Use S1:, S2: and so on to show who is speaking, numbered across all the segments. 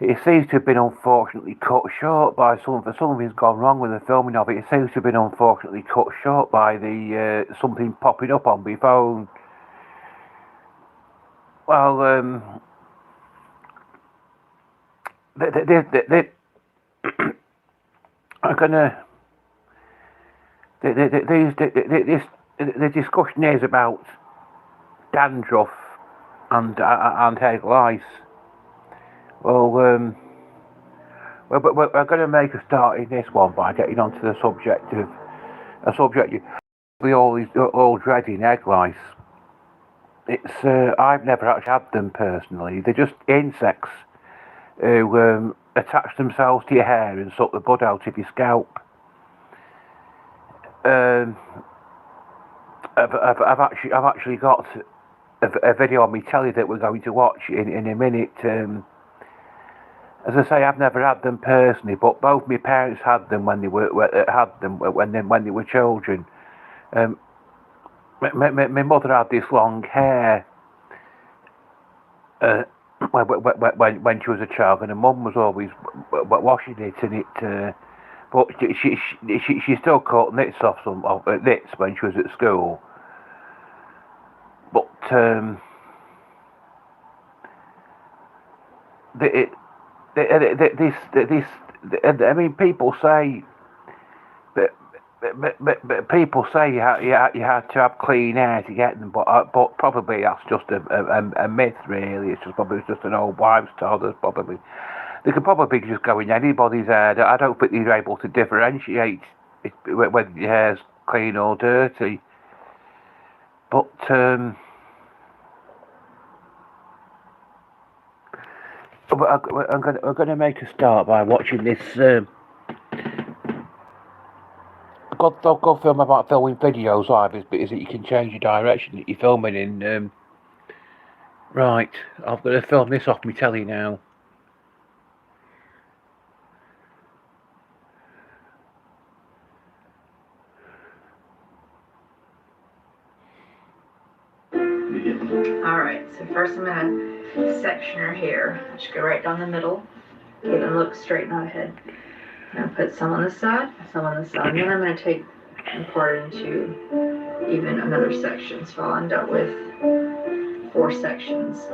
S1: it seems to have been unfortunately cut short by something's gone wrong with the filming of it. It seems to have been unfortunately cut short by the something popping up on my phone. Well, they are gonna. The discussion is about dandruff and egg lice. Well, we're going to make a start in this one by getting onto the subject of a subject we all dreading egg lice. It's I've never actually had them personally. They're just insects who attach themselves to your hair and suck the blood out of your scalp. I've actually got a video on my telly that we're going to watch in a minute. As I say, I've never had them personally, but both my parents had them when they were children. My mother had this long hair when she was a child, and her mum was always washing it, and it. But she still caught nits off nits when she was at school. But I mean, people say, but people say you had to have clean hair to get them, but probably that's just a myth, really. It's just an old wives' tale. They could probably just go in anybody's hair. I don't think they're able to differentiate whether your hair's clean or dirty. But we're going to make a start by watching this. Go film about filming videos live is that you can change your direction that you're filming in. Right, I'm going to film this off my telly now.
S2: Alright, so first I'm going to section her hair. I should go right down the middle. Okay, then look straight, not ahead. I'm going to put some on this side, some on this side. And then I'm going to take and part into even another section. So I'll end up with 4 sections.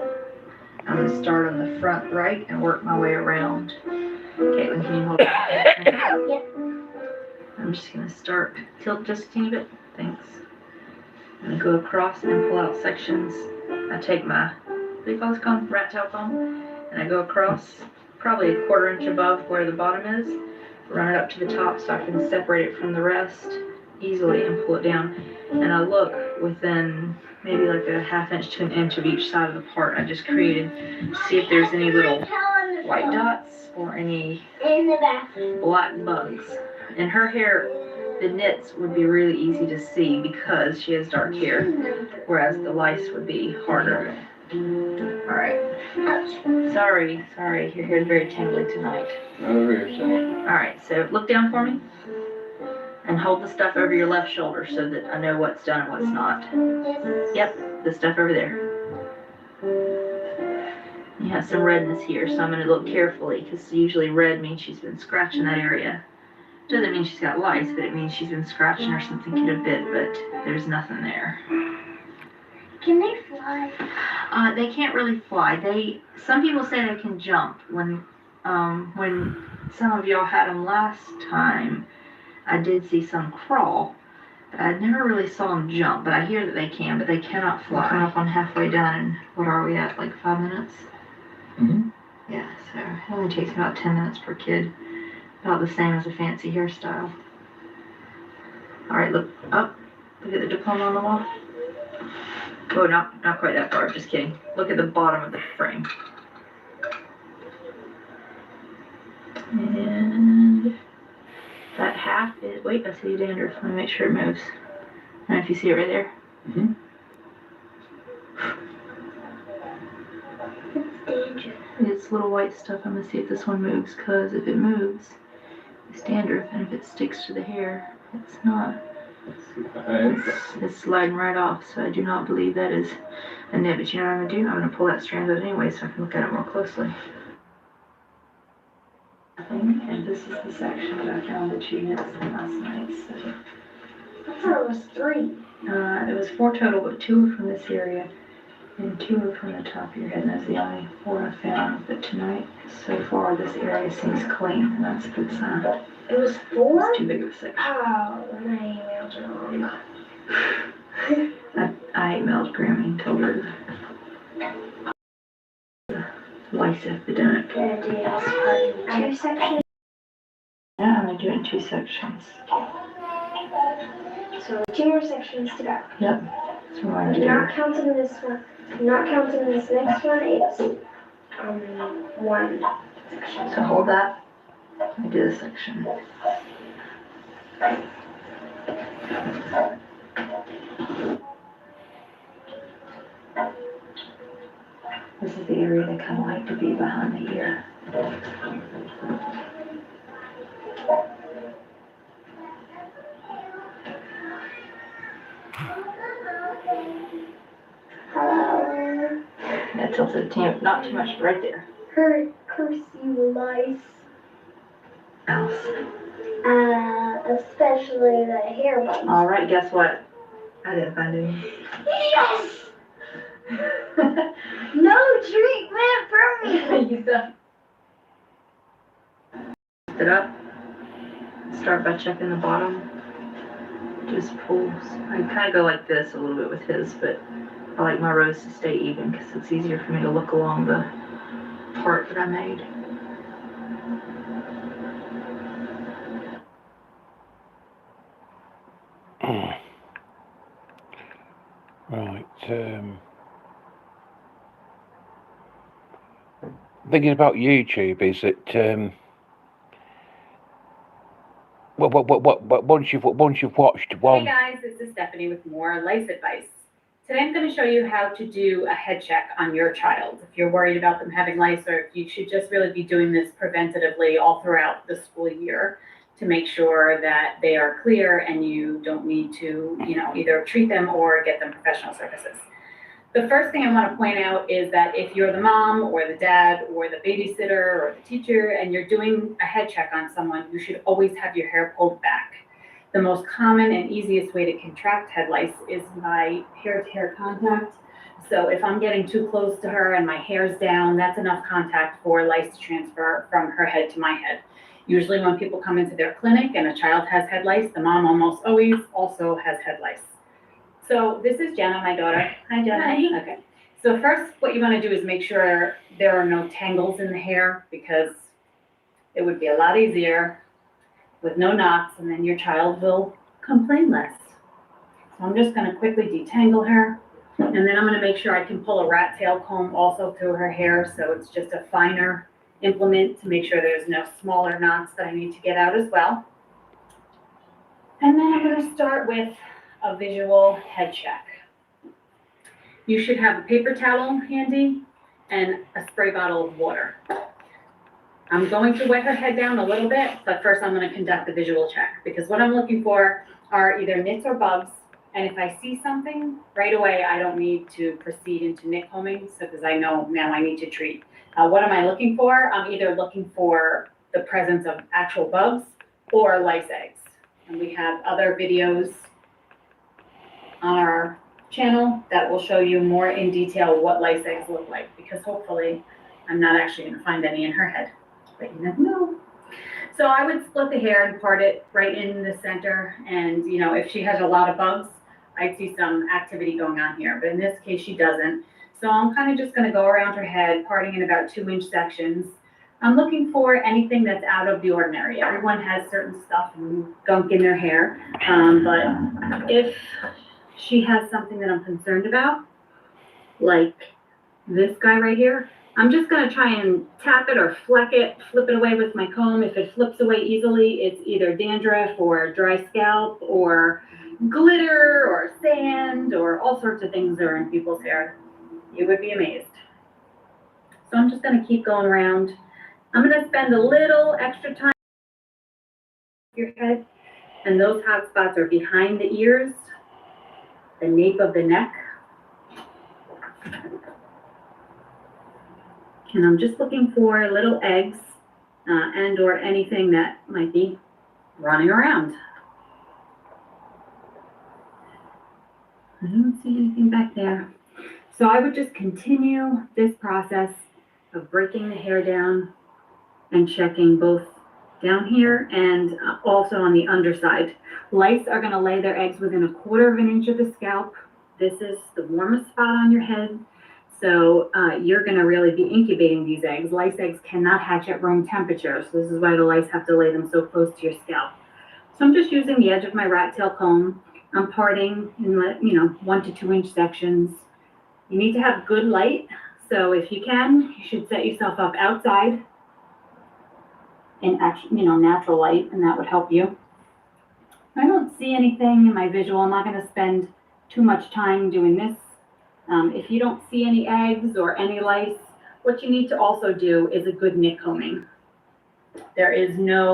S2: I'm going to start on the front right and work my way around. Caitlin, can you hold it? Yep. I'm just going to start, tilt just a teeny bit. Thanks. I'm going to go across and pull out sections. I take my, what do you call this comb? Rat tail comb. And I go across probably a 1/4 inch above where the bottom is. Run it up to the top so I can separate it from the rest easily and pull it down. And I look within maybe like a 1/2 inch to an inch of each side of the part I just created to see if there's any little white dots or any black bugs. In her hair, the nits would be really easy to see because she has dark hair, whereas the lice would be harder. Alright. Sorry, your hair is very tangly tonight. Alright, so look down for me. And hold the stuff over your left shoulder so that I know what's done and what's not. Yep, the stuff over there. You have some redness here, so I'm going to look carefully because usually red means she's been scratching that area. Doesn't mean she's got lice, but it means she's been scratching or something could have bit, but there's nothing there.
S3: Can they fly?
S2: They can't really fly. Some people say they can jump. When some of y'all had them last time, I did see some crawl, but I never really saw them jump. But I hear that they can, but they cannot fly. We're coming up on halfway done, and what are we at, like 5 minutes?
S3: Mm-hmm.
S2: Yeah, so it only takes about 10 minutes per kid. About the same as a fancy hairstyle. Alright, look up. Look at the diploma on the wall. Oh, not quite that far, just kidding. Look at the bottom of the frame. And that half is, wait, I see dandruff. Let me make sure it moves. I don't know if you see it right there.
S3: Mm-hmm. It's dandruff.
S2: It's little white stuff. I'm going to see if this one moves, because if it moves, it's dandruff, and if it sticks to the hair, it's not. It's sliding right off, so I do not believe that is a nit. But you know what I'm going to do? I'm going to pull that strand out anyway so I can look at it more closely. nothing. And this is the section that I found the 2 nits in last night. So,
S3: I thought it was 3.
S2: it was 4 total, but 2 were from this area and 2 were from the top of your head. And that's the only 4 I found. But tonight, so far, this area seems clean, and that's a good sign.
S3: It was 4?
S2: It's too big of a section.
S3: Oh, then I emailed it wrong.
S2: I emailed Grammy and told her the lice epidemic.
S3: Gonna do this part in 2 sections.
S2: Yeah, I'm gonna do it in 2 sections.
S3: So 2 more sections to go.
S2: Yep. So we're gonna
S3: I'm
S2: do
S3: not counting this one. I'm not counting this next one. It's 1 section.
S2: So hold that. I do this section. This is the area they kind of like to be behind the ear.
S3: Hello.
S2: That tilted the not too much right there.
S3: Curse you, lice.
S2: Else.
S3: Especially the hair bugs.
S2: All right, guess what? I didn't find any.
S3: Yes! No treatment for me!
S2: You done? Lift it up. Start by checking the bottom. Just pulls. I kind of go like this a little bit with his, but I like my rows to stay even because it's easier for me to look along the part that I made.
S1: Right. Thinking about YouTube is that once you've watched one.
S4: Hey guys, this is Stephanie with more lice advice. Today I'm going to show you how to do a head check on your child. If you're worried about them having lice, or if you should just really be doing this preventatively all throughout the school year to make sure that they are clear and you don't need to, either treat them or get them professional services. The first thing I want to point out is that if you're the mom or the dad or the babysitter or the teacher and you're doing a head check on someone, you should always have your hair pulled back. The most common and easiest way to contract head lice is by hair-to-hair contact. So if I'm getting too close to her and my hair's down, that's enough contact for lice to transfer from her head to my head. Usually when people come into their clinic and a child has head lice, the mom almost always also has head lice. So this is Jenna, my daughter. Hi, Jenna.
S3: Hi.
S4: Okay. So first, what you want to do is make sure there are no tangles in the hair, because it would be a lot easier with no knots, and then your child will complain less. So I'm just going to quickly detangle her, and then I'm going to make sure I can pull a rat tail comb also through her hair, so it's just a finer implement to make sure there's no smaller knots that I need to get out as well. And then I'm going to start with a visual head check. You should have a paper towel handy and a spray bottle of water. I'm going to wet her head down a little bit, but first I'm going to conduct a visual check, because what I'm looking for are either nits or bugs. And if I see something right away, I don't need to proceed into nit combing, because I know now I need to treat. What am I looking for? I'm either looking for the presence of actual bugs or lice eggs. And we have other videos on our channel that will show you more in detail what lice eggs look like, because hopefully I'm not actually going to find any in her head, but you never know. So I would split the hair and part it right in the center, and if she has a lot of bugs, I'd see some activity going on here, but in this case she doesn't. So I'm kind of just going to go around her head, parting in about 2-inch sections. I'm looking for anything that's out of the ordinary. Everyone has certain stuff and gunk in their hair, but if she has something that I'm concerned about, like this guy right here, I'm just going to try and tap it or flip it away with my comb. If it flips away easily, it's either dandruff or dry scalp or glitter or sand or all sorts of things that are in people's hair. You would be amazed. So I'm just going to keep going around. I'm going to spend a little extra time on your head, and those hot spots are behind the ears, the nape of the neck. And I'm just looking for little eggs. and or anything that might be running around. I don't see anything back there. So I would just continue this process of breaking the hair down and checking both down here and also on the underside. Lice are going to lay their eggs within 1/4 of an inch of the scalp. This is the warmest spot on your head. So you're going to really be incubating these eggs. Lice eggs cannot hatch at room temperature. So this is why the lice have to lay them so close to your scalp. So I'm just using the edge of my rat tail comb. I'm parting in 1 to 2 inch sections. You need to have good light. So if you can, you should set yourself up outside in actually, natural light, and that would help you. I don't see anything in my visual. I'm not going to spend too much time doing this. If you don't see any eggs or any lice, what you need to also do is a good nit combing. There is no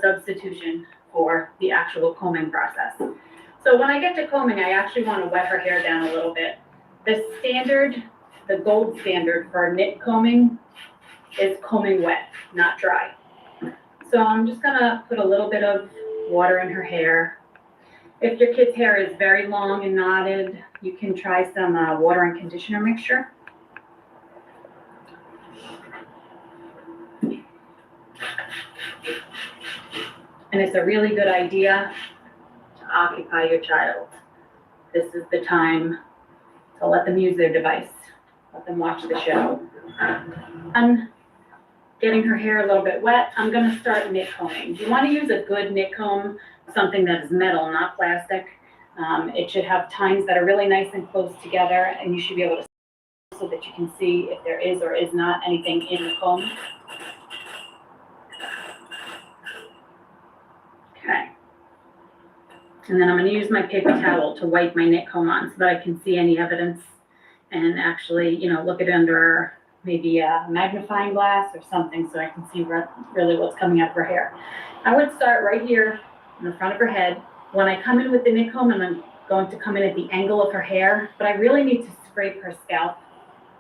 S4: substitution for the actual combing process. So when I get to combing, I actually want to wet her hair down a little bit. The gold standard for nit combing is combing wet, not dry. So I'm just gonna put a little bit of water in her hair. If your kid's hair is very long and knotted, you can try some water and conditioner mixture. And it's a really good idea to occupy your child. This is the time to let them use their device. Let them watch the show. I'm getting her hair a little bit wet. I'm going to start nit combing. You want to use a good nit comb, something that is metal, not plastic. It should have tines that are really nice and close together, and you should be able to so that you can see if there is or is not anything in the comb. Okay. And then I'm going to use my paper towel to wipe my nit comb on so that I can see any evidence and actually, look at it under maybe a magnifying glass or something so I can see really what's coming out of her hair. I would start right here in the front of her head. When I come in with the nit comb, and I'm going to come in at the angle of her hair, but I really need to scrape her scalp,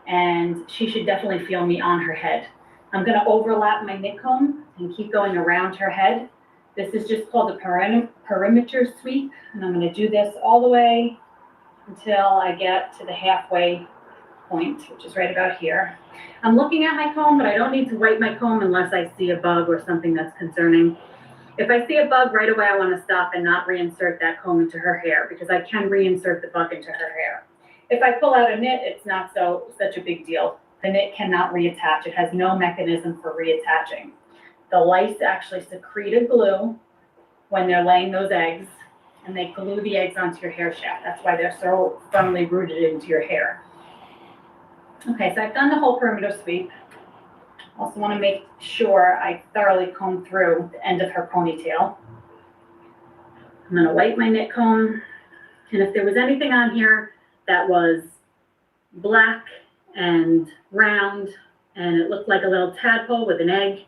S4: and she should definitely feel me on her head. I'm going to overlap my nit comb and keep going around her head. This is just called a perimeter sweep, and I'm going to do this all the way until I get to the halfway point, which is right about here. I'm looking at my comb, but I don't need to wipe my comb unless I see a bug or something that's concerning. If I see a bug right away, I want to stop and not reinsert that comb into her hair because I can reinsert the bug into her hair. If I pull out a nit, it's not such a big deal. The nit cannot reattach. It has no mechanism for reattaching. The lice actually secrete a glue when they're laying those eggs, and they glue the eggs onto your hair shaft. That's why they're so firmly rooted into your hair. Okay, so I've done the whole perimeter sweep. Also want to make sure I thoroughly comb through the end of her ponytail. I'm going to wipe my nit comb, and if there was anything on here that was black and round and it looked like a little tadpole with an egg,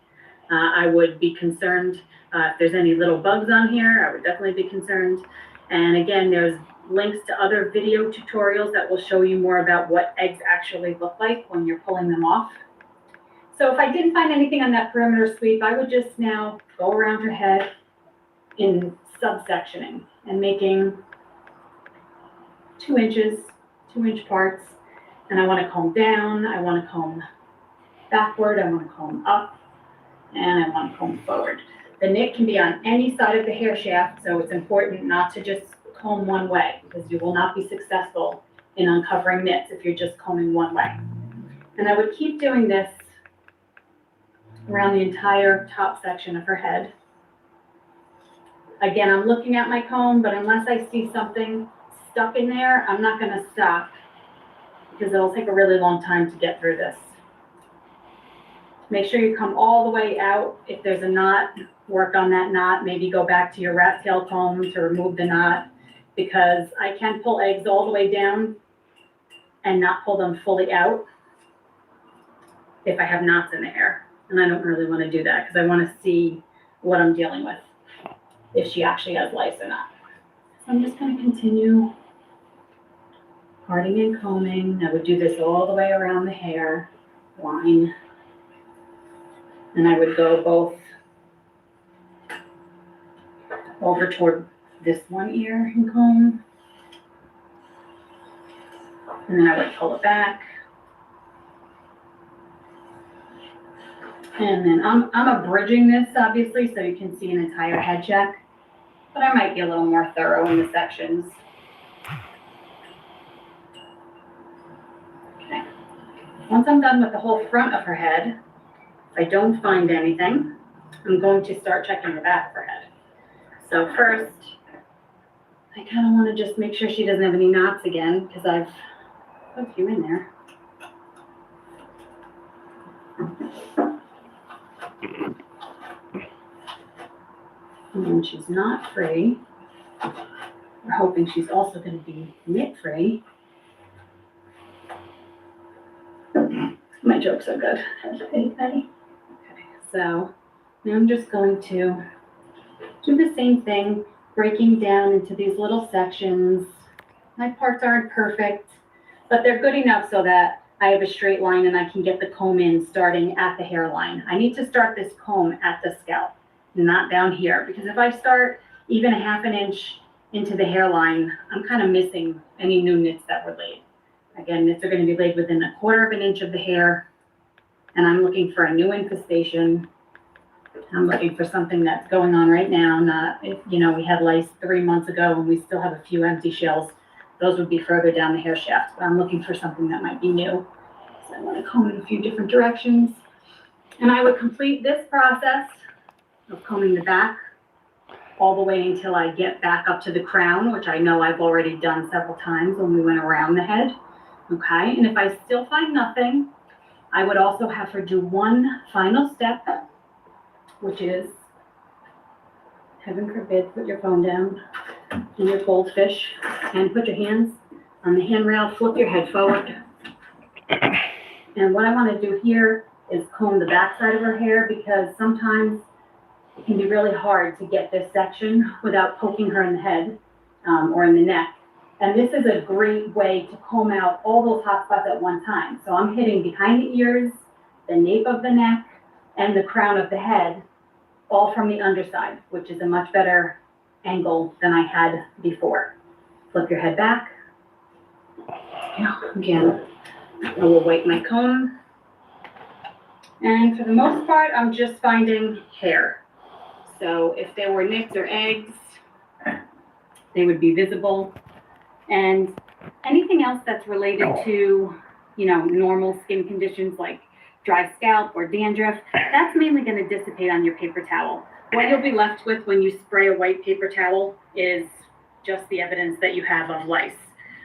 S4: I would be concerned. If there's any little bugs on here, I would definitely be concerned. And again, there's links to other video tutorials that will show you more about what eggs actually look like when you're pulling them off. So if I didn't find anything on that perimeter sweep, I would just now go around her head in subsectioning and making 2 inches, 2-inch parts. And I want to comb down, I want to comb backward, I want to comb up, and I want to comb forward. The nit can be on any side of the hair shaft, so it's important not to just comb one way because you will not be successful in uncovering nits if you're just combing one way. And I would keep doing this around the entire top section of her head. Again, I'm looking at my comb, but unless I see something stuck in there, I'm not going to stop because it'll take a really long time to get through this. Make sure you come all the way out. If there's a knot, work on that knot. Maybe go back to your rat tail comb to remove the knot, because I can pull eggs all the way down and not pull them fully out if I have knots in the hair. And I don't really want to do that because I want to see what I'm dealing with, if she actually has lice or not. So I'm just going to continue parting and combing. I would do this all the way around the hair. line. And I would go both over toward this one ear and comb. And then I would pull it back. And then I'm abridging this, obviously, so you can see an entire head check. But I might be a little more thorough in the sections. Okay. Once I'm done with the whole front of her head, if I don't find anything, I'm going to start checking the back of her head. So first, I kind of want to just make sure she doesn't have any knots again, because I've put a few in there. And she's not free. We're hoping she's also going to be knit free. My jokes are good. Okay, so now I'm just going to do the same thing, breaking down into these little sections. My parts aren't perfect, but they're good enough so that I have a straight line and I can get the comb in starting at the hairline. I need to start this comb at the scalp, not down here, because if I start even a half an inch into the hairline, I'm kind of missing any new knits that were laid. Again, knits are going to be laid within 1/4 of an inch of the hair, and I'm looking for a new infestation. I'm looking for something that's going on right now, not, if, you know, we had lice 3 months ago and we still have a few empty shells. Those would be further down the hair shaft, but I'm looking for something that might be new. So I want to comb in a few different directions. And I would complete this process of combing the back all the way until I get back up to the crown, which I know I've already done several times when we went around the head. Okay, and if I still find nothing, I would also have her do one final step, which is, heaven forbid, put your phone down in your goldfish and put your hands on the handrail, flip your head forward. And what I want to do here is comb the back side of her hair, because sometimes it can be really hard to get this section without poking her in the head or in the neck. And this is a great way to comb out all those hot spots at one time. So I'm hitting behind the ears, the nape of the neck, and the crown of the head, all from the underside, which is a much better angle than I had before. Flip your head back. Again, I will wipe my comb. And for the most part, I'm just finding hair. So if there were nits or eggs, they would be visible. And anything else that's related to, you know, normal skin conditions like dry scalp or dandruff, that's mainly going to dissipate on your paper towel. What you'll be left with when you spray a white paper towel is just the evidence that you have of lice.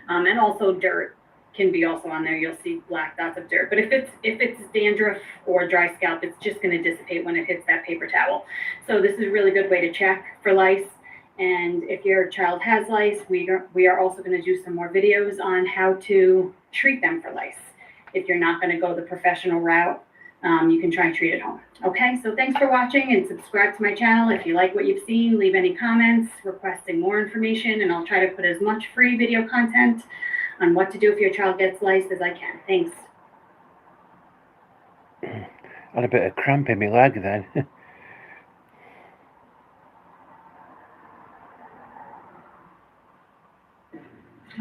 S4: And also dirt can be also on there. You'll see black dots of dirt. But if it's dandruff or dry scalp, it's just going to dissipate when it hits that paper towel. So this is a really good way to check for lice. And if your child has lice, we are also going to do some more videos on how to treat them for lice. If you're not going to go the professional route, you can try and treat at home. Okay, so thanks for watching, and subscribe to my channel. If you like what you've seen, leave any comments requesting more information, and I'll try to put as much free video content on what to do if your child gets lice as I can. Thanks.
S1: I had a bit of cramp in my leg then.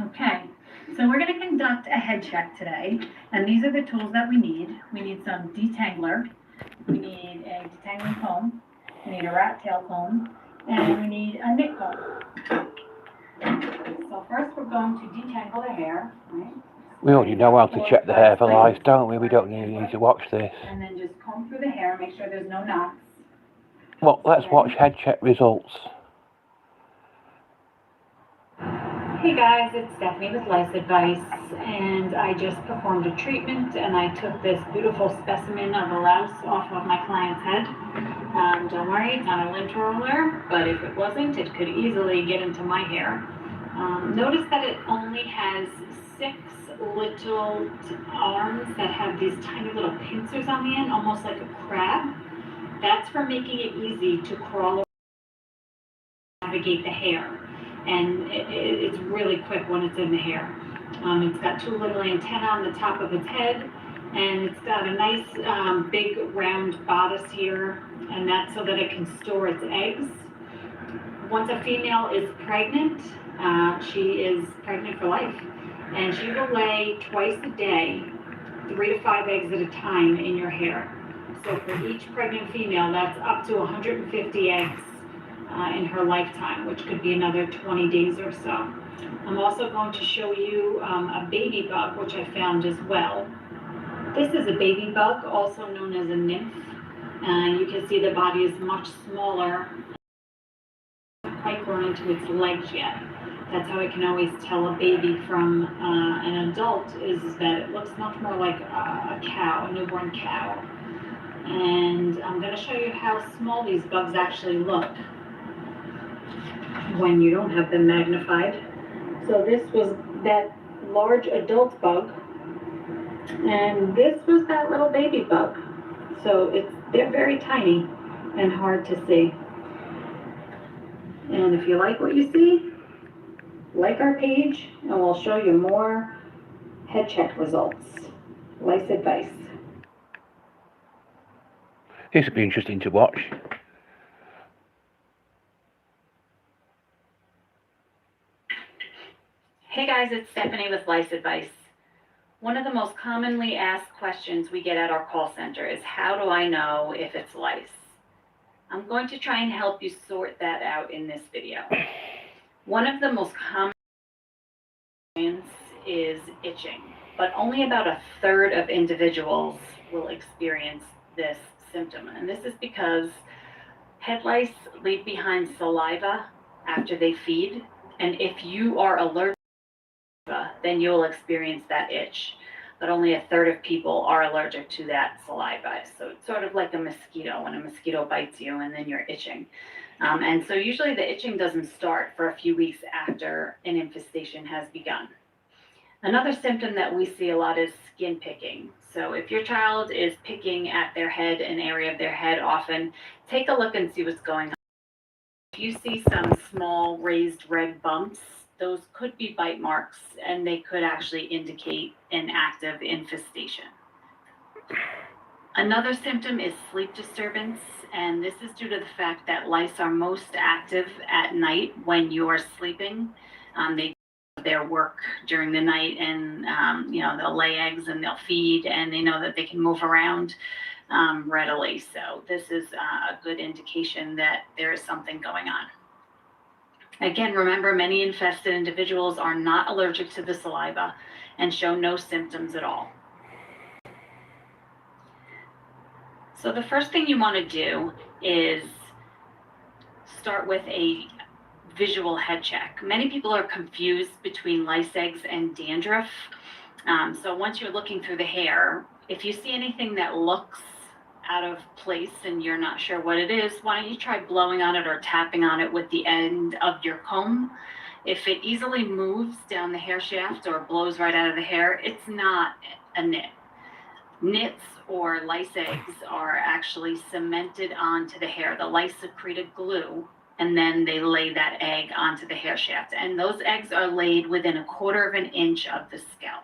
S4: Okay, so we're going to conduct a head check today, and these are the tools that we need. We need some detangler, we need a detangling comb, we need a rat tail comb, and we need a knit comb. So first we're going to detangle the hair, right?
S1: We already know how to check the hair for lice, don't we? We don't need to watch this.
S4: And then just comb through the hair, make sure there's no knots.
S1: Well, let's watch head check results.
S4: Hey guys, it's Stephanie with Lice Advice, and I just performed a treatment, and I took this beautiful specimen of a louse off of my client's head. Don't worry, it's not a lint roller, but if it wasn't, it could easily get into my hair. Notice that it only has 6 little arms that have these tiny little pincers on the end, almost like a crab. That's for making it easy to crawl around and navigate the hair. And it's really quick when it's in the hair. It's got 2 little antennae on the top of its head, And it's got a nice big round bodice here, and that's so that it can store its eggs. Once a female is pregnant, she is pregnant for life, and she will lay twice a day, 3 to 5 eggs at a time in your hair. So for each pregnant female, that's up to 150 eggs in her lifetime, which could be another 20 days or so. I'm also going to show you a baby bug, which I found as well. This is a baby bug, also known as a nymph. You can see the body is much smaller, not quite grown into its legs yet. That's how I can always tell a baby from an adult, is that it looks much more like a cow, a newborn cow. And I'm going to show you how small these bugs actually look when you don't have them magnified. So this was that large adult bug, and this was that little baby bug. So they're very tiny and hard to see. And if you like what you see, like our page, and we'll show you more head check results. Lice advice.
S1: This would be interesting to watch.
S4: Hey guys, it's Stephanie with Lice Advice. One of the most commonly asked questions we get at our call center is, how do I know if it's lice? I'm going to try and help you sort that out in this video. One of the most common signs is itching, but only about a third of individuals will experience this symptom. And this is because head lice leave behind saliva after they feed. And if you are allergic, then you'll experience that itch. But only a third of people are allergic to that saliva. So it's sort of like a mosquito, when a mosquito bites you and then you're itching. And so usually the itching doesn't start for a few weeks after an infestation has begun. Another symptom that we see a lot is skin picking. So if your child is picking at their head, an area of their head often, take a look and see what's going on. If you see some small raised red bumps, those could be bite marks, and they could actually indicate an active infestation. Another symptom is sleep disturbance, and this is due to the fact that lice are most active at night when you are sleeping. They do their work during the night, and they'll lay eggs and they'll feed, and they know that they can move around readily. So this is a good indication that there is something going on. Again, remember, many infested individuals are not allergic to the saliva and show no symptoms at all. So the first thing you want to do is start with a visual head check. Many people are confused between lice eggs and dandruff. So once you're looking through the hair, if you see anything that looks out of place and you're not sure what it is, why don't you try blowing on it or tapping on it with the end of your comb. If it easily moves down the hair shaft or blows right out of the hair, it's not a nit. Nits or lice eggs are actually cemented onto the hair. The lice secrete a glue, and then they lay that egg onto the hair shaft. And those eggs are laid within 1/4 of an inch of the scalp.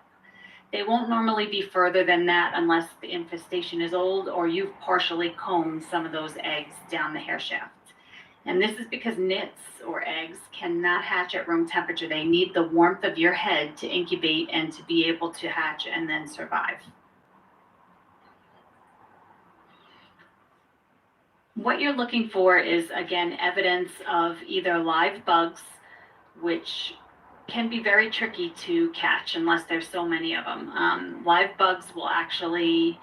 S4: They won't normally be further than that unless the infestation is old or you've partially combed some of those eggs down the hair shaft. And this is because nits or eggs cannot hatch at room temperature. They need the warmth of your head to incubate and to be able to hatch and then survive. What you're looking for is, again, evidence of either live bugs, which can be very tricky to catch unless there's so many of them. Live bugs will actually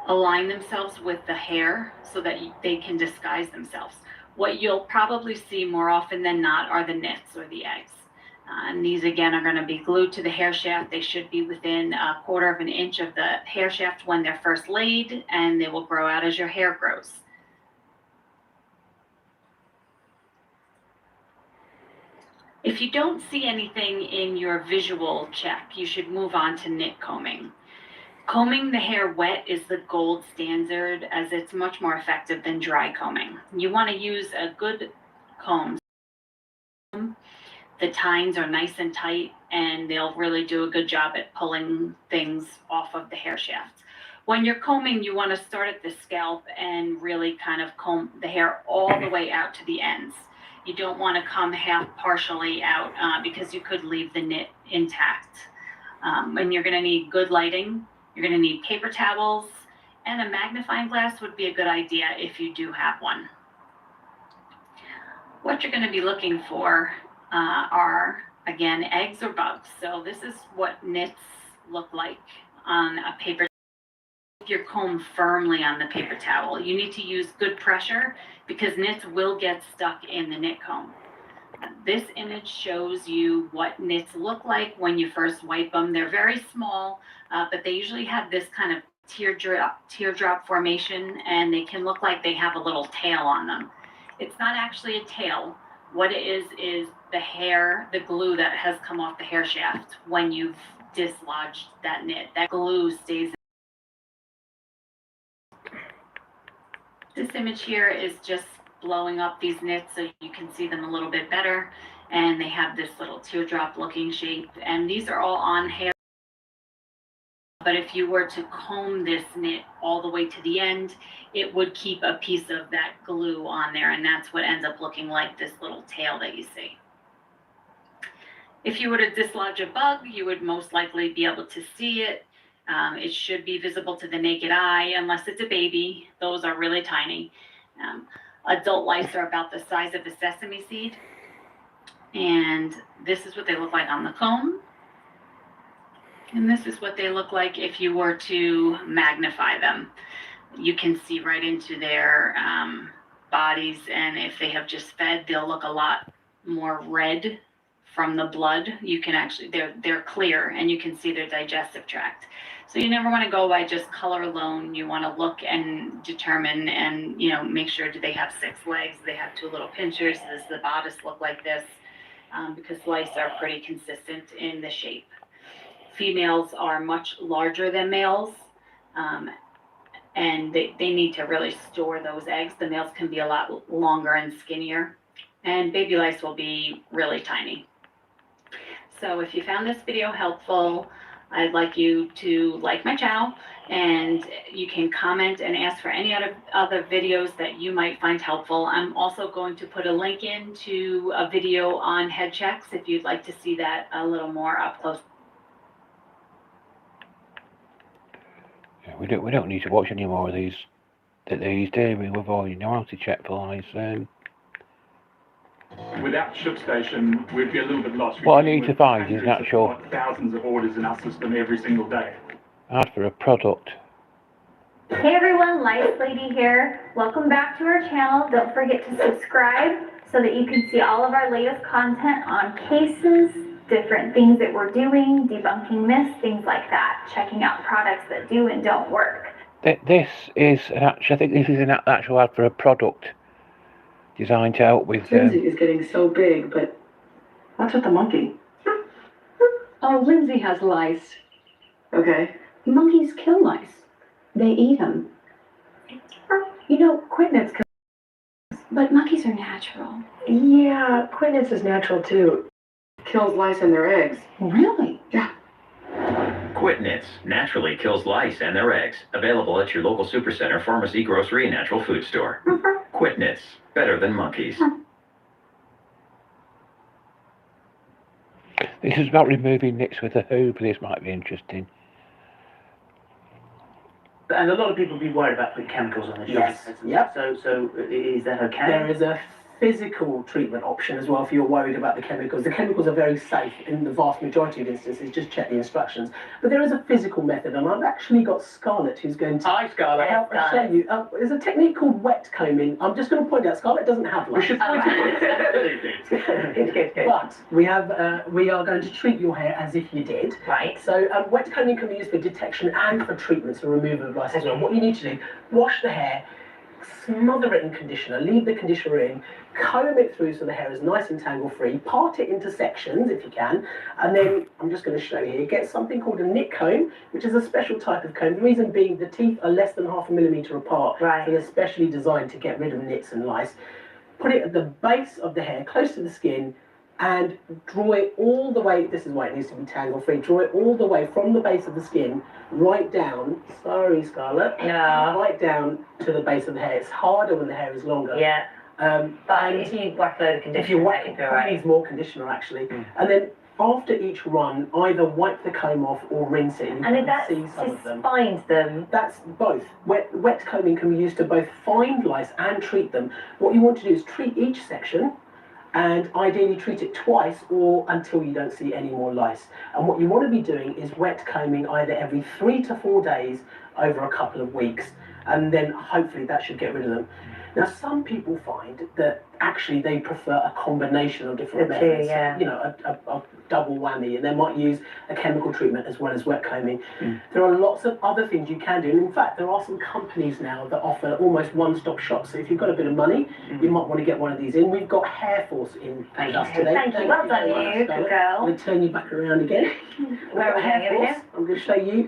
S4: align themselves with the hair so that they can disguise themselves. What you'll probably see more often than not are the nits or the eggs. And these, again, are going to be glued to the hair shaft. They should be within 1/4 of an inch of the hair shaft when they're first laid, and they will grow out as your hair grows. If you don't see anything in your visual check, you should move on to nit combing. Combing the hair wet is the gold standard, as it's much more effective than dry combing. You want to use a good comb. The tines are nice and tight, and they'll really do a good job at pulling things off of the hair shaft. When you're combing, you want to start at the scalp and really kind of comb the hair all the way out to the ends. You don't want to come half partially out because you could leave the knit intact. And you're going to need good lighting. You're going to need paper towels, and a magnifying glass would be a good idea if you do have one. What you're going to be looking for are, again, eggs or bugs. So this is what knits look like on a paper towel. Your comb firmly on the paper towel. You need to use good pressure because knits will get stuck in the knit comb. This image shows you what knits look like when you first wipe them. They're very small, but they usually have this kind of teardrop formation, and they can look like they have a little tail on them. It's not actually a tail. What it is the hair, the glue that has come off the hair shaft when you've dislodged that knit. That glue stays. This image here is just blowing up these knits so you can see them a little bit better, and they have this little teardrop looking shape, and these are all on hair. But if you were to comb this knit all the way to the end, it would keep a piece of that glue on there, and that's what ends up looking like this little tail that you see. If you were to dislodge a bug, you would most likely be able to see it. It should be visible to the naked eye, unless it's a baby. Those are really tiny. Adult lice are about the size of a sesame seed. And this is what they look like on the comb. And this is what they look like if you were to magnify them. You can see right into their bodies, and if they have just fed, they'll look a lot more red from the blood. You can actually, they're clear, and you can see their digestive tract. So you never want to go by just color alone. You want to look and determine and, make sure, do they have 6 legs? Do they have 2 little pinchers? Does the bodice look like this? Because lice are pretty consistent in the shape. Females are much larger than males, and they need to really store those eggs. The males can be a lot longer and skinnier, and baby lice will be really tiny. So if you found this video helpful, I'd like you to like my channel, and you can comment and ask for any other videos that you might find helpful. I'm also going to put a link into a video on head checks if you'd like to see that a little more up close.
S1: Yeah, we don't need to watch any more of these days, do we? We've already know how to check for lice.
S5: Without ShipStation, we'd be a little bit lost.
S1: What I need to find is an actual...
S5: Thousands of orders in our system every single day.
S1: Ad for a product.
S3: Hey everyone, Lice Lady here. Welcome back to our channel. Don't forget to subscribe so that you can see all of our latest content on cases, different things that we're doing, debunking myths, things like that, checking out products that do and don't work.
S1: This is I think this is an actual ad for a product designed to help with...
S6: Lindsay is getting so big, but what's with the monkey?
S7: Oh, Lindsay has lice.
S6: Okay.
S7: Monkeys kill lice. They eat them.
S6: Quit Nits
S7: But monkeys are natural.
S6: Yeah, Quit Nits is natural too. Kills lice and their eggs.
S7: Really?
S6: Yeah.
S8: Quit Nits naturally kills lice and their eggs. Available at your local supercenter, pharmacy, grocery, and natural food store. Quit Nits. Better than monkeys.
S1: This is about removing nits with a hoover. This might be interesting.
S9: And a lot of people will be worried about putting chemicals on the
S10: Yes.
S9: shaft.
S10: Yep.
S9: So is that okay?
S10: There is a physical treatment option as well if you're worried about the chemicals. The chemicals are very safe in the vast majority of instances, just check the instructions. But there is a physical method, and I've actually got Scarlett who's going to
S9: Hi, Scarlett.
S10: help show you. There's a technique called wet combing. I'm just going to point out, Scarlett doesn't have one.
S9: We should point it.
S10: But we are going to treat your hair as if you did.
S6: Right.
S10: So wet combing can be used for detection and for treatment, so removal of lice as well. What you need to do, wash the hair, smother it in conditioner, leave the conditioner in, comb it through so the hair is nice and tangle free, part it into sections if you can, and then I'm just going to show you here, get something called a knit comb, which is a special type of comb. The reason being the teeth are less than 0.5 millimeter apart,
S6: Right.
S10: so they're specially designed to get rid of nits and lice. Put it at the base of the hair, close to the skin, and draw it all the way. This is why it needs to be tangle free. Draw it all the way from the base of the skin right down. Sorry, Scarlett.
S11: Yeah.
S10: Right down to the base of the hair. It's harder when the hair is longer.
S11: Yeah. But
S10: And
S11: if you whack a load of conditioner,
S10: if you whack
S11: it
S10: it,
S11: go
S10: probably
S11: right.
S10: needs more conditioner actually. And then after each run, either wipe the comb off or rinse it. You
S11: And
S10: can
S11: that's
S10: see some of
S11: just
S10: them.
S11: find them.
S10: That's both. Wet combing can be used to both find lice and treat them. What you want to do is treat each section, and ideally treat it twice or until you don't see any more lice. And what you want to be doing is wet combing either every 3 to 4 days over a couple of weeks, and then hopefully that should get rid of them. Now, some people find that actually they prefer a combination of different
S11: The two,
S10: methods.
S11: yeah.
S10: You know, a double whammy, and they might use a chemical treatment as well as wet combing. There are lots of other things you can do, and in fact, there are some companies now that offer almost one-stop shops. So if you've got a bit of money, you might want to get one of these in. We've got Hair Force in with us today.
S11: Thank you. Well done,
S10: very much,
S11: you.
S10: Scarlett.
S11: Good girl.
S10: I'm going to turn you back around again.
S11: Where are we
S10: Hair
S11: going
S10: Force. I'm going to show you.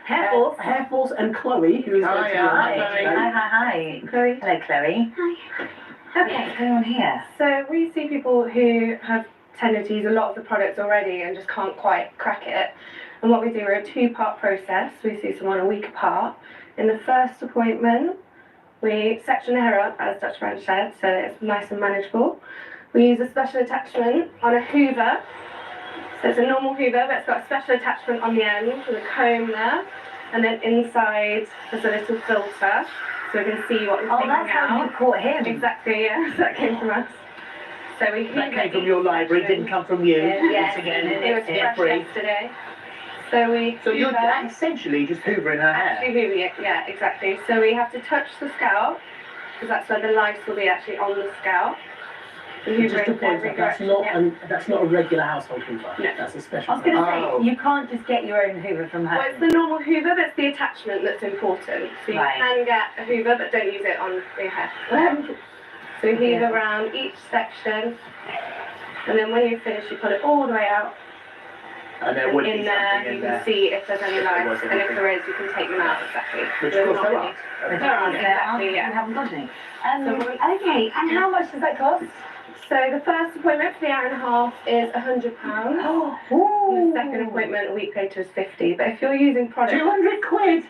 S11: Hair Force.
S10: Hair Force and Chloe, who is going to be on
S11: Hi.
S10: today.
S11: Hi.
S2: Chloe.
S11: Hello, Chloe.
S2: Hi.
S11: Okay, what's going on here?
S6: So we see people who have tended to use a lot of the products already and just can't quite crack it. And what we do, we're a 2-part process. We see someone a week apart. In the first appointment, we section the hair up, as Dr. Branch said, so it's nice and manageable. We use a special attachment on a hoover. So it's a normal hoover, but it's got a special attachment on the end with a comb there. And then inside, there's a little filter, so we can see what we're taking
S11: that's how
S6: out.
S11: you caught him.
S6: Exactly, yes, that came from us. So we
S9: That came from your library, didn't come from you.
S11: Yes.
S9: Once again,
S6: It was fresh
S9: carefree.
S6: yesterday. So we
S9: So you're
S6: hoover,
S9: essentially just hoovering her
S6: actually
S9: hair.
S6: hoovering it, yeah, exactly. So we have to touch the scalp, because that's where the lice will be actually on the scalp. We hoover
S10: Just to
S6: in
S10: point
S6: every
S10: out, that's
S6: direction,
S10: not that's not a regular household hoover.
S6: No.
S10: That's a special.
S11: I was going to
S9: Oh.
S11: say, you can't just get your own hoover from
S6: Well, it's
S11: home.
S6: the normal hoover, but it's the attachment that's important. So you
S11: Right.
S6: can get a hoover, but don't use it on your hair. So we hoover around each section, and then when you finish, you pull it all the way out.
S9: And there
S6: And
S9: would
S6: in
S9: be
S6: there,
S9: something
S6: you
S9: in
S6: can
S9: there.
S6: see if there's any
S9: was
S6: lice, and if
S9: anything.
S6: there is, you can take them out exactly.
S9: Which
S6: There's
S9: of course
S6: not
S9: there
S6: any.
S9: are.
S6: There are,
S11: Yeah,
S6: exactly,
S11: you
S6: yeah.
S11: haven't got any.
S6: So-
S11: Okay, and how much does that cost?
S6: So the first appointment for the hour and a half is £100. The second appointment a week later is 50. But if you're using products,
S9: 200 quid!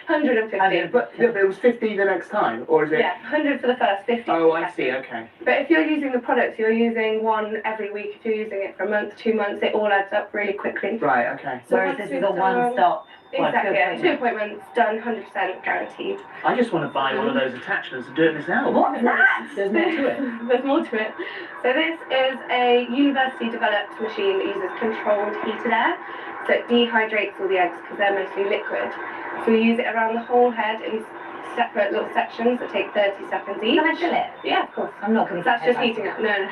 S6: 150.
S9: But it was 50 the next time, or is it?
S6: Yeah, 100 for the first, 50 for
S9: Oh,
S6: the
S9: I see,
S6: second.
S9: okay.
S6: But if you're using the products, you're using one every week. If you're using it for a month, 2 months, it all adds up really quickly.
S9: Right, okay.
S6: So
S11: Whereas
S6: once
S11: this is
S6: we've
S11: a
S6: done-
S11: one-stop.
S6: Exactly, yeah,
S11: Well,
S6: 2 appointments, done, 100% guaranteed.
S9: I just want to buy one of those attachments and do it myself.
S11: What's that?
S10: There's more to it.
S6: There's more to it. So this is a university-developed machine that uses controlled heated air. So it dehydrates all the eggs because they're mostly liquid. So we use it around the whole head in separate little sections that take 30 seconds each.
S11: Can I feel it?
S6: Yeah, of course.
S11: I'm not going to
S6: That's just heating up. No, no.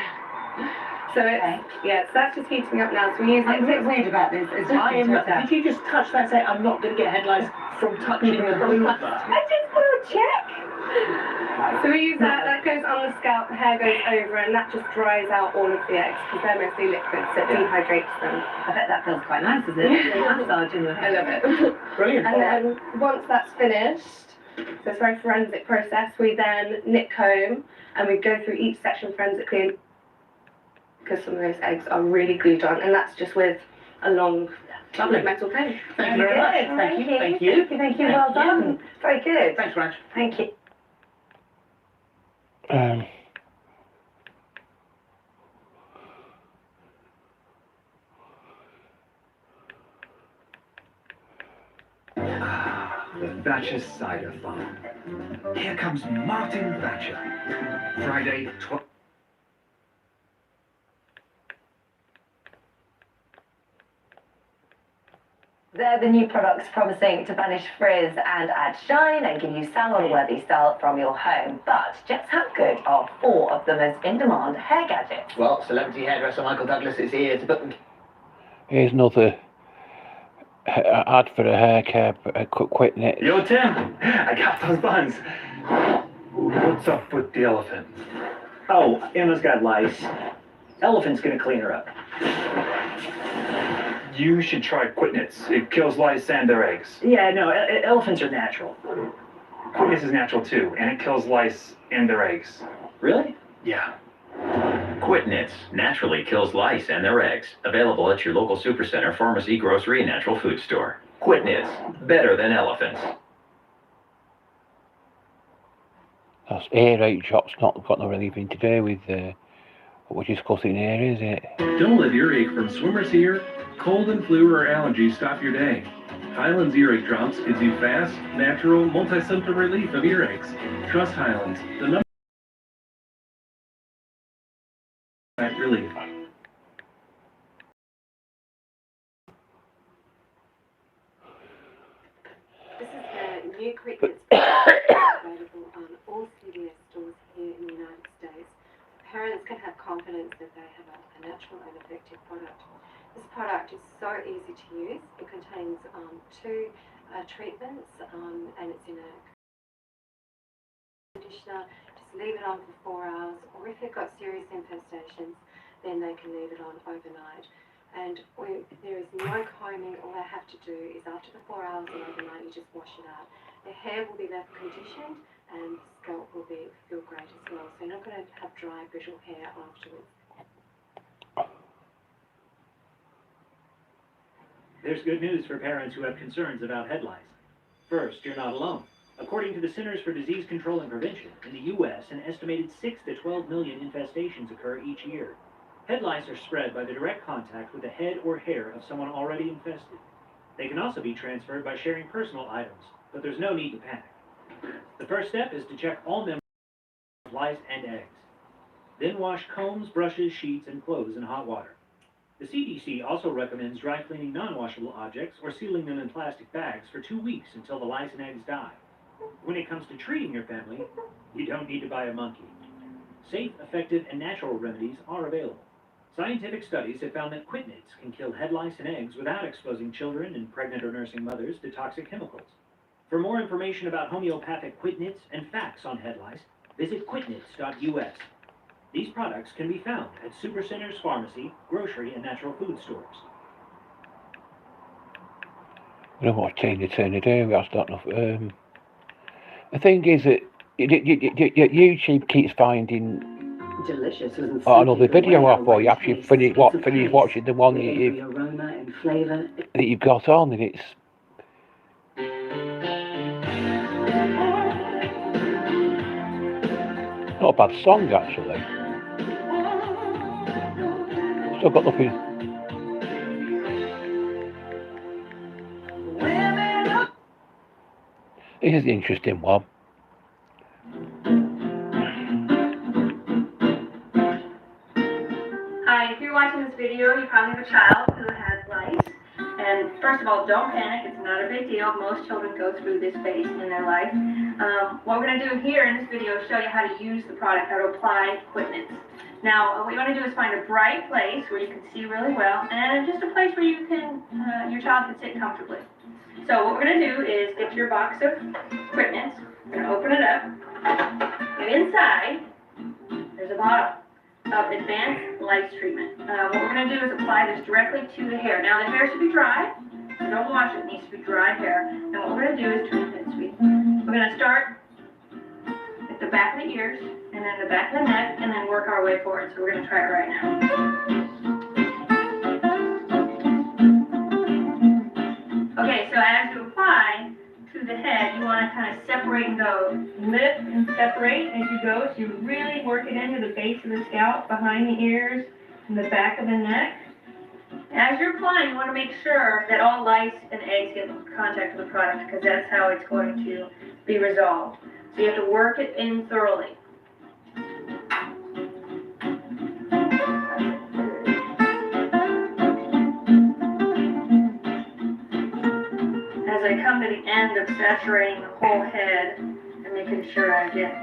S6: So it's, yeah, so that's just heating up now. So we use it.
S11: I'm a bit weird about this. It's
S9: I am.
S11: just
S9: Did you just touch that and say, I'm not going to get headlines from touching the hoover?
S11: I just want to check.
S6: So we use that goes on the scalp, the hair goes over, and that just dries out all of the eggs because they're mostly liquid, so it dehydrates them.
S11: I bet that feels quite nice, isn't it? Massaging the
S6: I
S11: hair.
S6: love it.
S9: Brilliant.
S6: And then once that's finished, so it's a very forensic process, we then nip comb and we go through each section forensically because some of those eggs are really glued on, and that's just with a long
S9: Lovely.
S6: metal comb.
S9: Thank you very much.
S11: Good.
S9: Thank you.
S11: Thank you. Well done. Very good.
S9: Thanks, Raj.
S11: Thank you.
S12: The Thatcher Cider Farm. Here comes Martin Thatcher. Friday,
S11: They're the new products promising to banish frizz and add shine and give you salon-worthy style from your home. But just how good are 4 of the most in-demand hair gadgets?
S9: Well, celebrity hairdresser Michael Douglas is here to put them.
S1: Here's another ad for a hair care, quick Nits.
S5: Yo, Tim, I got those buns. What's up with the elephant?
S9: Oh, Emma's got lice. Elephant's gonna clean her up.
S5: You should try Quitnits. It kills lice and their eggs.
S9: Yeah, no, elephants are natural.
S5: Quitnits is natural too, and it kills lice and their eggs.
S9: Really?
S5: Yeah.
S8: Quit Nits naturally kills lice and their eggs. Available at your local supercenter, pharmacy, grocery, and natural food store. Quit Nits, better than elephants.
S1: That's aerate drop's not got no anything to do with what we're discussing here, is it?
S13: Don't let earache from swimmers here, cold and flu or allergies stop your day. Highlands Earache Drops gives you fast, natural, multi-symptom relief of earaches. Trust Highlands, the number relief.
S14: This is the new Quit Nits available on all CVS stores here in the United States. Parents can have confidence that they have a natural and effective product. This product is so easy to use. It contains 2 treatments and it's in a conditioner. Just leave it on for 4 hours, or if they've got serious infestations, then they can leave it on overnight. And there is no combing. All they have to do is after the 4 hours and overnight, you just wash it out. The hair will be left conditioned and the scalp will feel great as well. So you're not going to have dry, brittle hair afterwards.
S9: There's good news for parents who have concerns about head lice. First, you're not alone. According to the Centers for Disease Control and Prevention, in the U.S., an estimated 6 to 12 million infestations occur each year. Head lice are spread by the direct contact with the head or hair of someone already infested. They can also be transferred by sharing personal items, but there's no need to panic. The first step is to check all members of lice and eggs. Then wash combs, brushes, sheets, and clothes in hot water. The CDC also recommends dry cleaning non-washable objects or sealing them in plastic bags for 2 weeks until the lice and eggs die. When it comes to treating your family, you don't need to buy a monkey. Safe, effective, and natural remedies are available. Scientific studies have found that Quit Nits can kill head lice and eggs without exposing children and pregnant or nursing mothers to toxic chemicals. For more information about homeopathic Quit Nits and facts on head lice, visit quitnits.us. These products can be found at supercenters, pharmacy, grocery, and natural food stores.
S1: I don't know what Tina Turner do. I don't know. The thing is that YouTube keeps finding
S15: delicious
S1: another video off for you after you finish watching the one that you've got on, and it's not a bad song actually. Still got nothing. This is an interesting one.
S16: Hi, if you're watching this video, you probably have a child who has lice. And first of all, don't panic. It's not a big deal. Most children go through this phase in their life. What we're going to do here in this video is show you how to use the product, how to apply Quit Nits. Now, what you want to do is find a bright place where you can see really well, and just a place where you can, your child can sit comfortably. So what we're going to do is get your box of Quit Nits. We're going to open it up, and inside there's a bottle of advanced lice treatment. What we're going to do is apply this directly to the hair. Now the hair should be dry, so don't wash it. It needs to be dry hair. And what we're going to do is treat it sweet. We're going to start at the back of the ears, and then the back of the neck, and then work our way forward. So we're going to try it right now. Okay, so as you apply to the head, you want to kind of separate and go. Lift and separate as you go, so you really work it into the base of the scalp, behind the ears, and the back of the neck. As you're applying, you want to make sure that all lice and eggs get in contact with the product, because that's how it's going to be resolved. So you have to work it in thoroughly. As I come to the end of saturating the whole head and making sure I get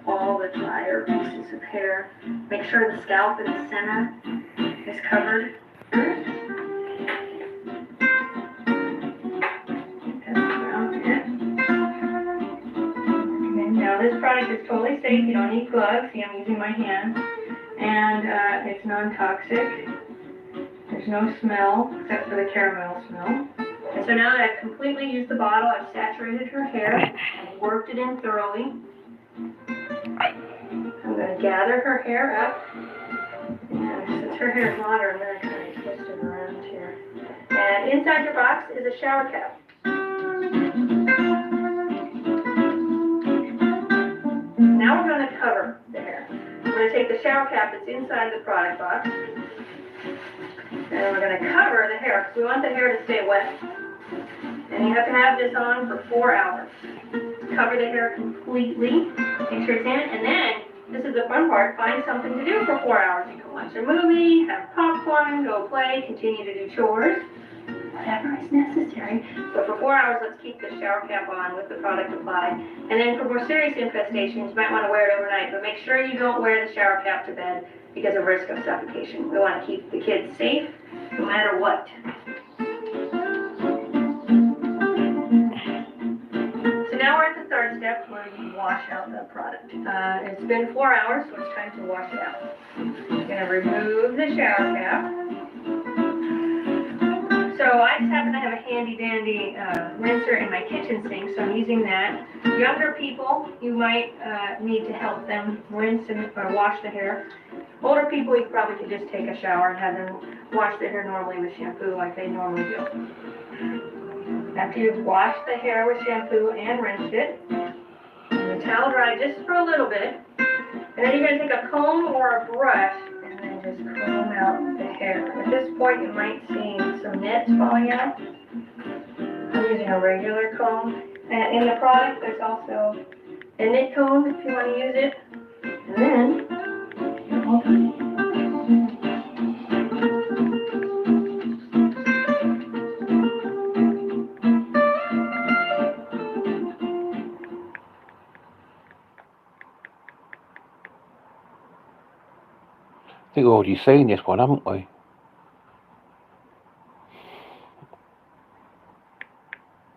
S16: all the drier pieces of hair, make sure the scalp in the center is covered. Now this product is totally safe. You don't need gloves. See, I'm using my hands. And it's non-toxic. There's no smell except for the caramel smell. And so now that I've completely used the bottle, I've saturated her hair and worked it in thoroughly. I'm going to gather her hair up her hair is longer, I'm gonna kind of twist it around here. And inside the box is a shower cap. Now we're gonna cover the hair. We're gonna take the shower cap that's inside the product box, and we're gonna cover the hair, because we want the hair to stay wet. And you have to have this on for 4 hours. Cover the hair completely, make sure it's in, and then, this is the fun part, find something to do for 4 hours. You can watch a movie, have popcorn, go play, continue to do chores, whatever is necessary. But for 4 hours, let's keep the shower cap on with the product applied. And then for more serious infestations, you might want to wear it overnight, but make sure you don't wear the shower cap to bed because of risk of suffocation. We want to keep the kids safe no matter what. So now we're at the third step where you wash out the product. It's been 4 hours, so it's time to wash it out. I'm going to remove the shower cap. So I just happen to have a handy dandy rinser in my kitchen sink, so I'm using that. Younger people, you might need to help them rinse or wash the hair. Older people, you probably could just take a shower and have them wash their hair normally with shampoo like they normally do. After you've washed the hair with shampoo and rinsed it, and the towel dry just for a little bit, and then you're going to take a comb or a brush and then just comb out the hair. At this point, you might see some nits falling out. I'm using a regular comb. And in the product, there's also a nit comb if you want to use it. And then, you're all done.
S1: I think we've already seen this one, haven't we?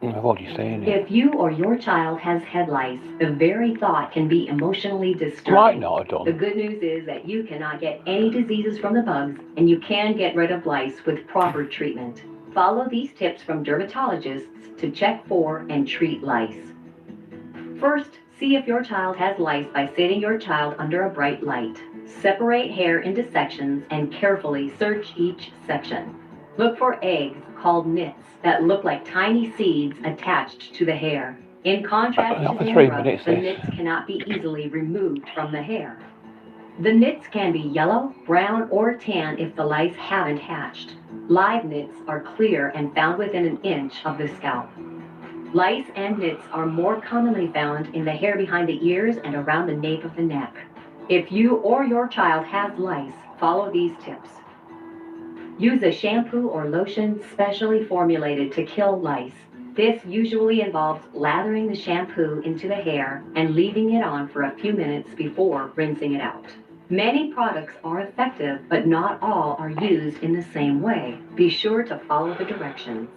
S1: I've already seen it.
S15: If you or your child has head lice, the very thought can be emotionally disturbing.
S1: Might not have done.
S15: The good news is that you cannot get any diseases from the bugs, and you can get rid of lice with proper treatment. Follow these tips from dermatologists to check for and treat lice. First, see if your child has lice by sitting your child under a bright light. Separate hair into sections and carefully search each section. Look for eggs called nits that look like tiny seeds attached to the hair. In contrast to dandruff, the nits cannot be easily removed from the hair. The nits can be yellow, brown, or tan if the lice haven't hatched. Live nits are clear and found within an inch of the scalp. Lice and nits are more commonly found in the hair behind the ears and around the nape of the neck. If you or your child has lice, follow these tips. Use a shampoo or lotion specially formulated to kill lice. This usually involves lathering the shampoo into the hair and leaving it on for a few minutes before rinsing it out. Many products are effective, but not all are used in the same way. Be sure to follow the directions.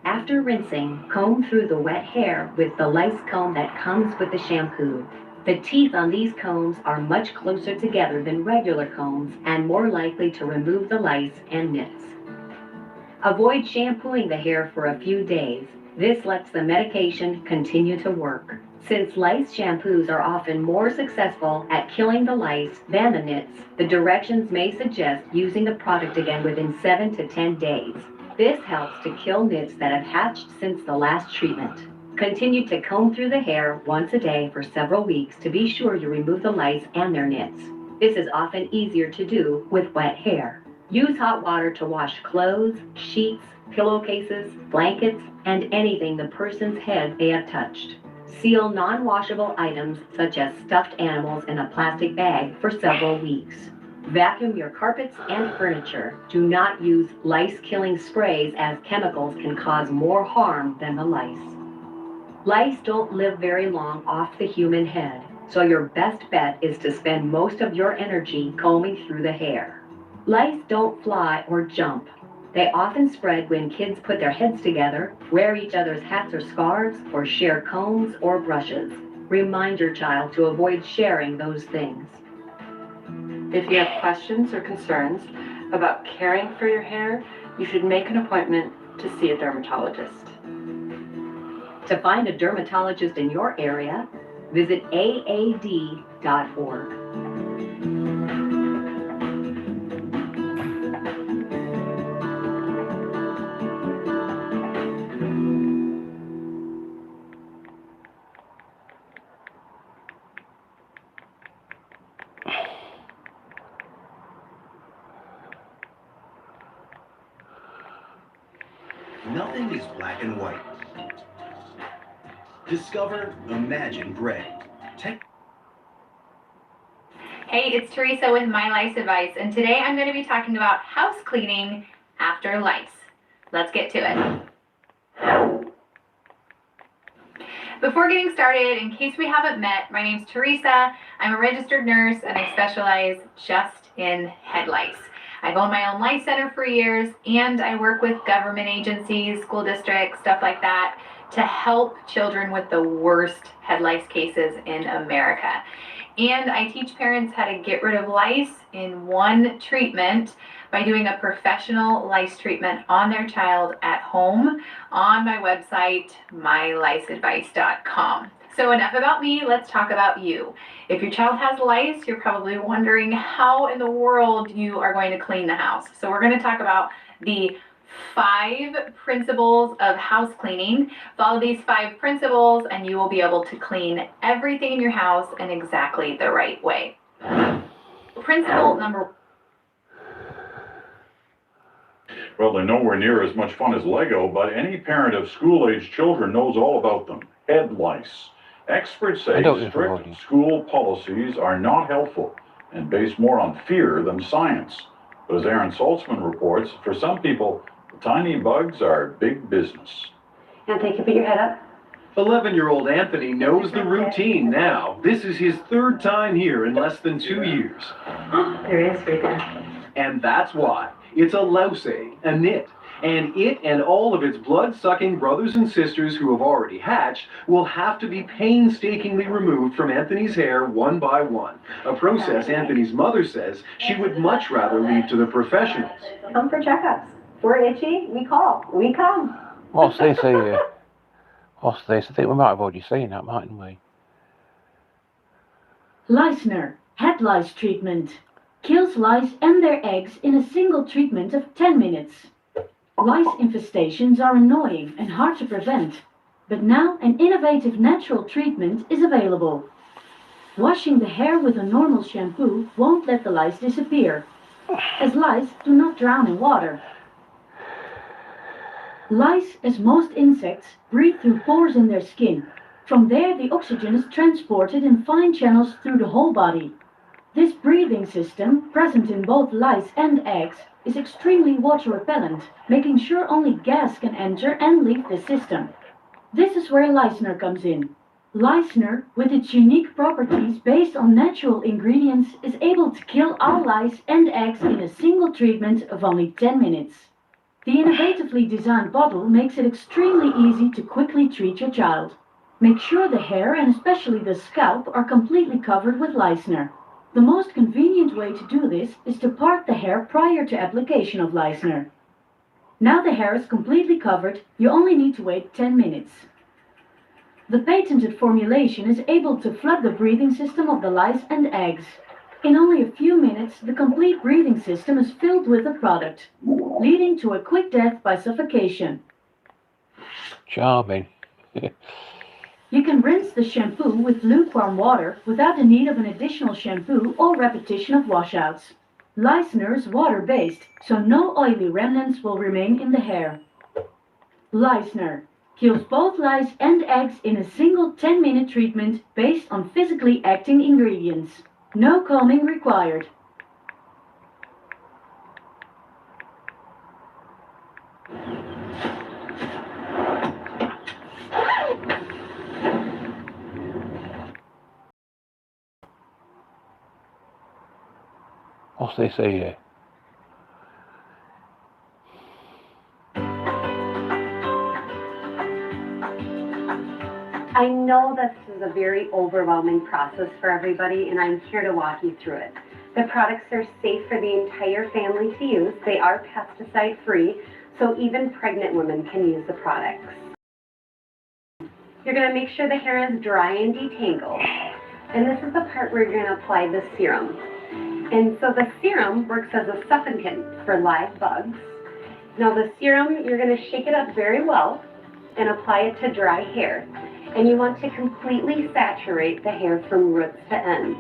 S15: After rinsing, comb through the wet hair with the lice comb that comes with the shampoo. The teeth on these combs are much closer together than regular combs and more likely to remove the lice and nits. Avoid shampooing the hair for a few days. This lets the medication continue to work. Since lice shampoos are often more successful at killing the lice than the nits, the directions may suggest using the product again within 7 to 10 days. This helps to kill nits that have hatched since the last treatment. Continue to comb through the hair once a day for several weeks to be sure you remove the lice and their nits. This is often easier to do with wet hair. Use hot water to wash clothes, sheets, pillowcases, blankets, and anything the person's head may have touched. Seal non-washable items such as stuffed animals in a plastic bag for several weeks. Vacuum your carpets and furniture. Do not use lice-killing sprays as chemicals can cause more harm than the lice. Lice don't live very long off the human head, so your best bet is to spend most of your energy combing through the hair. Lice don't fly or jump. They often spread when kids put their heads together, wear each other's hats or scarves, or share combs or brushes. Remind your child to avoid sharing those things.
S17: If you have questions or concerns about caring for your hair, you should make an appointment to see a dermatologist.
S15: To find a dermatologist in your area, visit aad.org.
S18: nothing is black and white. Discover Imagine Gray.
S19: Hey, it's Teresa with My Lice Advice, and today I'm going to be talking about house cleaning after lice. Let's get to it. Before getting started, in case we haven't met, my name's Teresa. I'm a registered nurse and I specialize just in head lice. I've owned my own lice center for years, and I work with government agencies, school districts, stuff like that, to help children with the worst head lice cases in America. And I teach parents how to get rid of lice in one treatment by doing a professional lice treatment on their child at home on my website, myliceadvice.com. So enough about me, let's talk about you. If your child has lice, you're probably wondering how in the world you are going to clean the house. So we're going to talk about the 5 principles of house cleaning. Follow these 5 principles and you will be able to clean everything in your house in exactly the right way. Principle number
S20: Well, they're nowhere near as much fun as Lego, but any parent of school-age children knows all about them. Head lice. Experts say strict school policies are not helpful and based more on fear than science. But as Aaron Saltzman reports, for some people, the tiny bugs are big business.
S21: Anthony, can you put your head up?
S22: 11-year-old Anthony knows the routine now. This is his 3rd time here in less than 2 years.
S21: There is right there.
S22: And that's why. It's a louse egg, a nit. And it and all of its blood-sucking brothers and sisters who have already hatched will have to be painstakingly removed from Anthony's hair one by one. A process Anthony's mother says she would much rather leave to the professionals.
S21: Come for checkups. If we're itchy, we call. We come.
S1: What's this here? What's this? I think we might have already seen that, mightn't we?
S23: Licener, head lice treatment. Kills lice and their eggs in a single treatment of 10 minutes. Lice infestations are annoying and hard to prevent, but now an innovative natural treatment is available. Washing the hair with a normal shampoo won't let the lice disappear, as lice do not drown in water. Lice, as most insects, breathe through pores in their skin. From there, the oxygen is transported in fine channels through the whole body. This breathing system, present in both lice and eggs, is extremely water repellent, making sure only gas can enter and leave the system. This is where Licener comes in. Licener, with its unique properties based on natural ingredients, is able to kill all lice and eggs in a single treatment of only 10 minutes. The innovatively designed bottle makes it extremely easy to quickly treat your child. Make sure the hair and especially the scalp are completely covered with Licener. The most convenient way to do this is to part the hair prior to application of Licener. Now the hair is completely covered, you only need to wait 10 minutes. The patented formulation is able to flood the breathing system of the lice and eggs. In only a few minutes, the complete breathing system is filled with the product, leading to a quick death by suffocation.
S1: Charming.
S23: You can rinse the shampoo with lukewarm water without the need of an additional shampoo or repetition of washouts. Licener is water-based, so no oily remnants will remain in the hair. Licener kills both lice and eggs in a single 10-minute treatment based on physically acting ingredients. No combing required.
S1: What's this here?
S21: I know this is a very overwhelming process for everybody, and I'm here to walk you through it. The products are safe for the entire family to use. They are pesticide-free, so even pregnant women can use the products. You're going to make sure the hair is dry and detangled. And this is the part where you're going to apply the serum. And so the serum works as a suffocant for live bugs. Now the serum, you're going to shake it up very well and apply it to dry hair. And you want to completely saturate the hair from roots to end.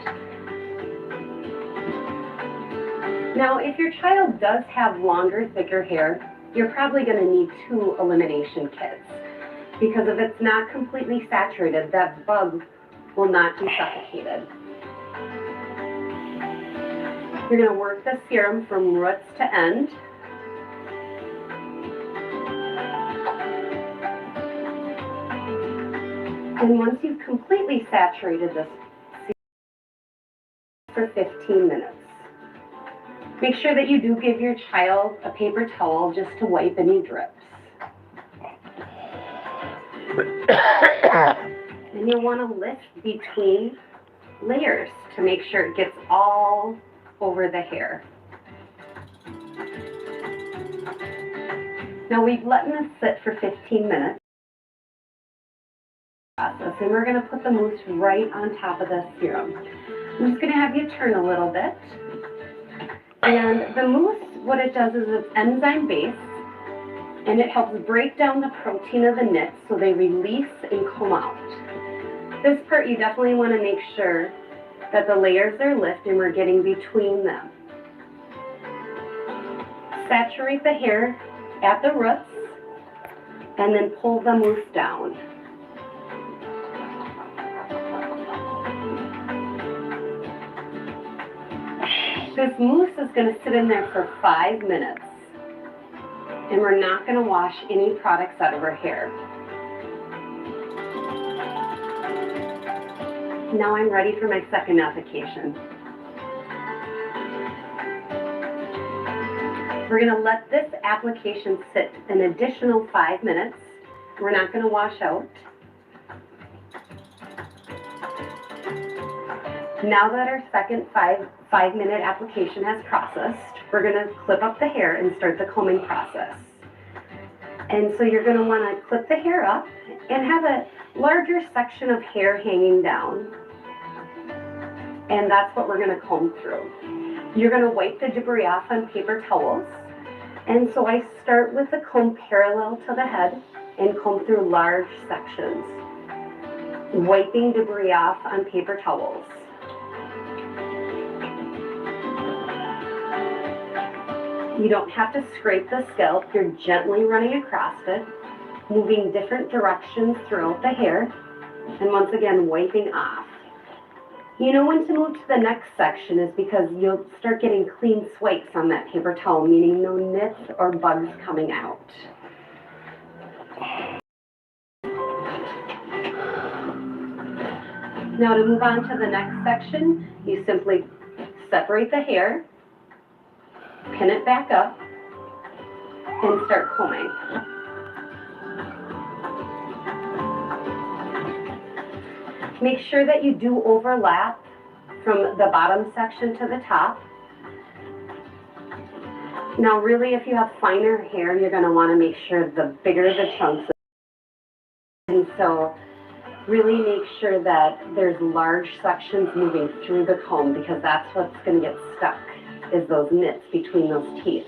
S21: Now, if your child does have longer, thicker hair, you're probably going to need 2 elimination kits, because if it's not completely saturated, that bug will not be suffocated. You're going to work the serum from roots to end. And once you've completely saturated this for 15 minutes, make sure that you do give your child a paper towel just to wipe any drips. And you'll want to lift between layers to make sure it gets all over the hair. Now we've let this sit for 15 minutes. And we're going to put the mousse right on top of the serum. I'm just going to have you turn a little bit. And the mousse, what it does is it's enzyme based, and it helps break down the protein of the nits so they release and come out. This part you definitely want to make sure that the layers are lifted and we're getting between them. Saturate the hair at the roots and then pull the mousse down. This mousse is going to sit in there for 5 minutes, and we're not going to wash any products out of her hair. Now I'm ready for my second application. We're going to let this application sit an additional 5 minutes. We're not going to wash out. Now that our second five-minute application has processed, we're going to clip up the hair and start the combing process. And so you're going to want to clip the hair up and have a larger section of hair hanging down. And that's what we're going to comb through. You're going to wipe the debris off on paper towels. And so I start with the comb parallel to the head and comb through large sections, wiping debris off on paper towels. You don't have to scrape the scalp, you're gently running across it, moving different directions throughout the hair, and once again wiping off. You know when to move to the next section is because you'll start getting clean swipes on that paper towel, meaning no nits or bugs coming out. Now to move on to the next section, you simply separate the hair, pin it back up, and start combing. Make sure that you do overlap from the bottom section to the top. Now really, if you have finer hair, you're going to want to make sure the bigger the chunks. And so really make sure that there's large sections moving through the comb, because that's what's going to get stuck, is those nits between those teeth.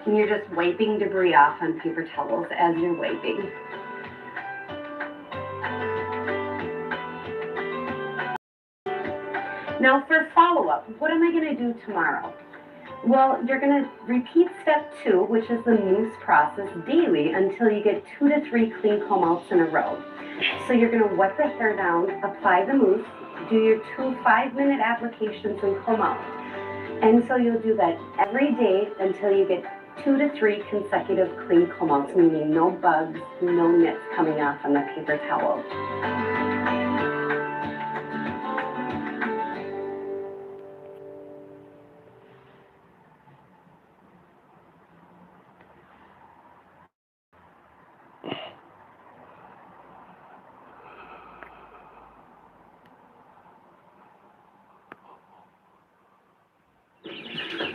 S21: And you're just wiping debris off on paper towels as you're wiping. Now for follow-up, what am I going to do tomorrow? Well, you're going to repeat step 2, which is the mousse process, daily until you get 2 to 3 clean comb outs in a row. So you're going to wet the hair down, apply the mousse, do your 2 5-minute applications and comb out. And so you'll do that every day until you get 2 to 3 consecutive clean comb outs, meaning no bugs, no nits coming off on the paper towel.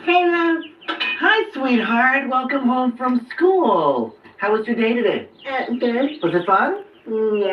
S3: Hey, Mom. Hi, sweetheart. Welcome home from school. How was your day today?
S21: Good.
S3: Was it fun?
S21: Yeah.